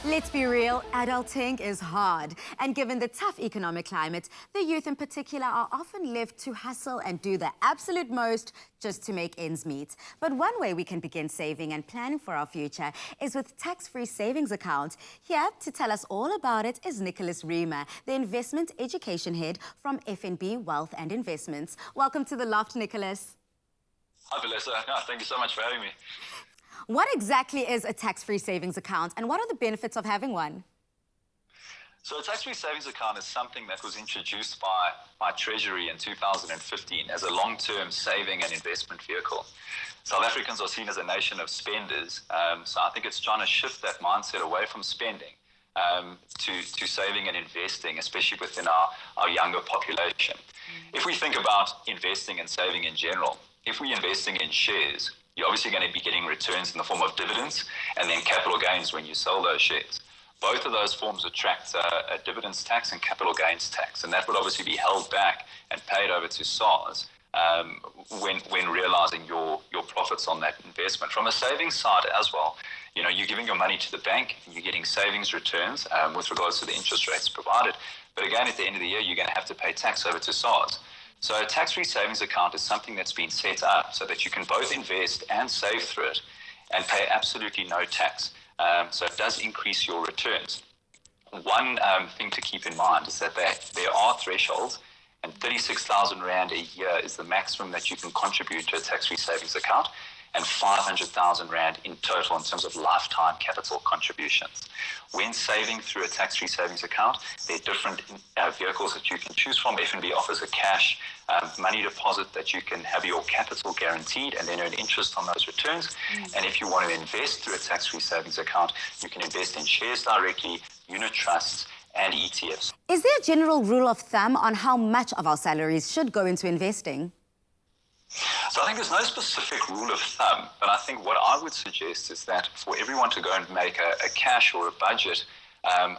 Let's be real, adulting is hard. And given the tough economic climate, the youth in particular are often left to hustle and do the absolute most just to make ends meet. But one way we can begin saving and planning for our future is with tax-free savings account. Here to tell us all about it is Nicholas Reimer, the Investment Education Head from FNB Wealth and Investments. Welcome to The Loft, Nicholas. Hi, Vanessa. Thank you so much for having me. What exactly is a tax-free savings account and what are the benefits of having one? So a tax-free savings account is something that was introduced by Treasury in 2015 as a long-term saving and investment vehicle. South Africans are seen as a nation of spenders, so I think it's trying to shift that mindset away from spending to saving and investing, especially within our younger population. If we think about investing and saving in general, if we're investing in shares, you're obviously going to be getting returns in the form of dividends and then capital gains when you sell those shares. Both of those forms attract a dividends tax and capital gains tax, and that would obviously be held back and paid over to SARS when realizing your profits on that investment. From a savings side as well, you know, you're giving your money to the bank and you're getting savings returns with regards to the interest rates provided. But again, at the end of the year, you're going to have to pay tax over to SARS. So a tax-free savings account is something that's been set up so that you can both invest and save through it and pay absolutely no tax. So it does increase your returns. One thing to keep in mind is that there are thresholds, and 36,000 Rand a year is the maximum that you can contribute to a tax-free savings account, and 500,000 Rand in total in terms of lifetime capital contributions. When saving through a tax-free savings account, there are different vehicles that you can choose from. FNB offers a cash money deposit that you can have your capital guaranteed and then earn interest on those returns. And if you want to invest through a tax-free savings account, you can invest in shares directly, unit trusts, and ETFs. Is there a general rule of thumb on how much of our salaries should go into investing? So I think there's no specific rule of thumb, but I think what I would suggest is that for everyone to go and make a cash or a budget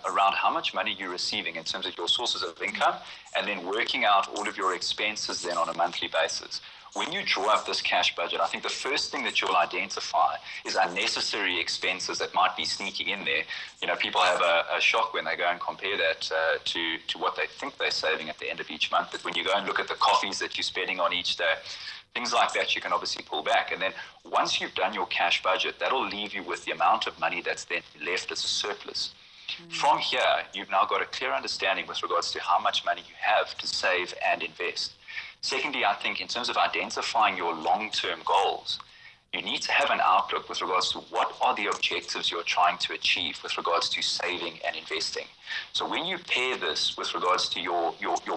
around how much money you're receiving in terms of your sources of income, and then working out all of your expenses then on a monthly basis. When you draw up this cash budget, I think the first thing that you'll identify is unnecessary expenses that might be sneaking in there. You know, people have a shock when they go and compare that to what they think they're saving at the end of each month. But when you go and look at the coffees that you're spending on each day, things like that, you can obviously pull back. And then once you've done your cash budget, that'll leave you with the amount of money that's then left as a surplus. From here, you've now got a clear understanding with regards to how much money you have to save and invest. Secondly, I think in terms of identifying your long-term goals, you need to have an outlook with regards to what are the objectives you're trying to achieve with regards to saving and investing. So when you pair this with regards to your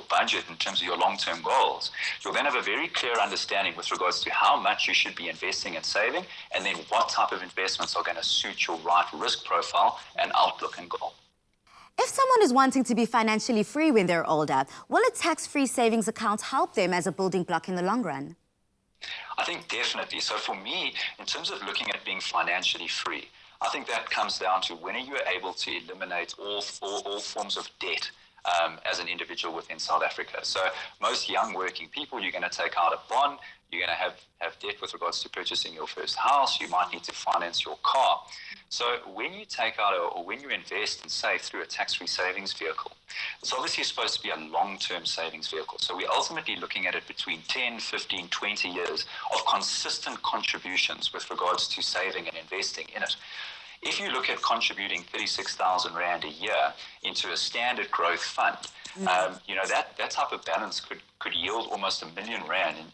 budget in terms of your long-term goals, you'll then have a very clear understanding with regards to how much you should be investing and saving, and then what type of investments are going to suit your right risk profile and outlook and goal. If someone is wanting to be financially free when they're older, will a tax-free savings account help them as a building block in the long run? I think definitely. So for me, in terms of looking at being financially free, I think that comes down to when are you able to eliminate all forms of debt as an individual within South Africa. So most young working people, you're going to take out a bond, you're going to have debt with regards to purchasing your first house, you might need to finance your car. So when you take out or when you invest and save through a tax-free savings vehicle, it's obviously supposed to be a long-term savings vehicle. So we're ultimately looking at it between 10, 15, 20 years of consistent contributions with regards to saving and investing in it. If you look at contributing 36,000 Rand a year into a standard growth fund, you know, that type of balance could yield almost R1 million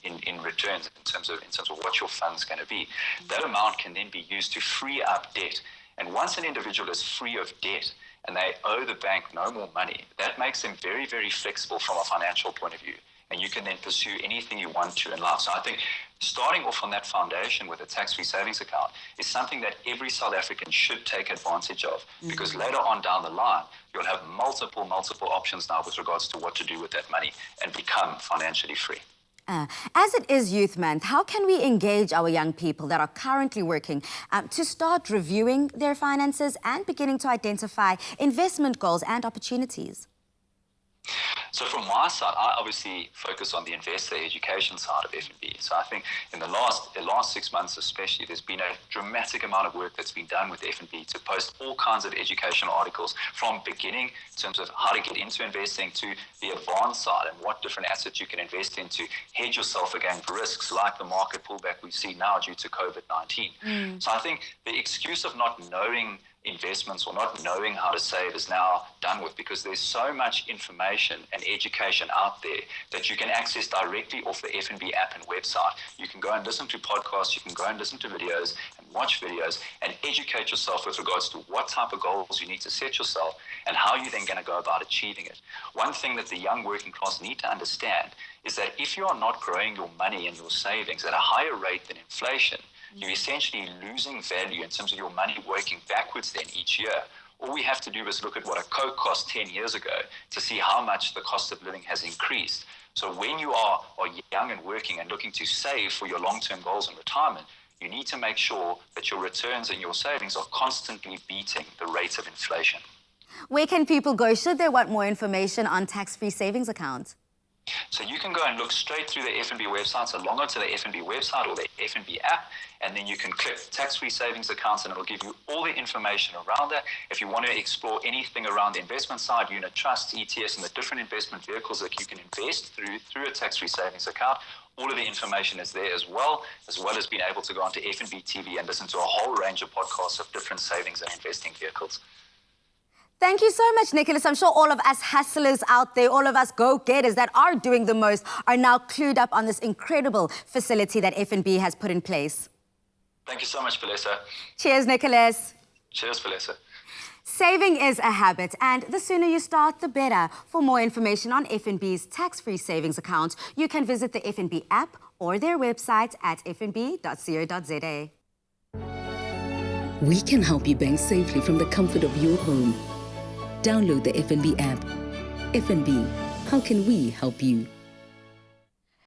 in returns in terms of what your fund's going to be. That amount can then be used to free up debt. And once an individual is free of debt and they owe the bank no more money, that makes them very, very flexible from a financial point of view. And you can then pursue anything you want to in life. So I think starting off on that foundation with a tax-free savings account is something that every South African should take advantage of, because later on down the line, you'll have multiple options now with regards to what to do with that money and become financially free. As it is Youth Month, how can we engage our young people that are currently working to start reviewing their finances and beginning to identify investment goals and opportunities? So from my side, I obviously focus on the investor education side of FNB. So I think in the last 6 months especially, there's been a dramatic amount of work that's been done with FNB to post all kinds of educational articles from beginning in terms of how to get into investing to the advanced side and what different assets you can invest in to hedge yourself against risks like the market pullback we see now due to COVID-19. So I think the excuse of not knowing investments or not knowing how to save is now done with, because there's so much information and education out there that you can access directly off the FNB app and website. You can go and listen to podcasts, you can go and listen to videos and watch videos and educate yourself with regards to what type of goals you need to set yourself and how you're then going to go about achieving it. One thing that the young working class need to understand is that if you are not growing your money and your savings at a higher rate than inflation, you're essentially losing value in terms of your money working backwards then each year. All we have to do is look at what a Coke cost 10 years ago to see how much the cost of living has increased. So when you are young and working and looking to save for your long-term goals in retirement, you need to make sure that your returns and your savings are constantly beating the rate of inflation. Where can people go should they want more information on tax-free savings accounts? So you can go and look straight through the FNB website, so log on to the FNB website or the FNB app, and then you can click tax-free savings accounts and it'll give you all the information around that. If you want to explore anything around the investment side, unit trusts, ETFs, and the different investment vehicles that you can invest through a tax-free savings account, all of the information is there as well as being able to go onto FNB TV and listen to a whole range of podcasts of different savings and investing vehicles. Thank you so much, Nicholas. I'm sure all of us hustlers out there, all of us go-getters that are doing the most are now clued up on this incredible facility that FNB has put in place. Thank you so much, Felisa. Cheers, Nicholas. Cheers, Felisa. Saving is a habit, and the sooner you start, the better. For more information on FNB's tax-free savings account, you can visit the FNB app or their website at fnb.co.za. We can help you bank safely from the comfort of your home. Download the FNB app. FNB, how can we help you?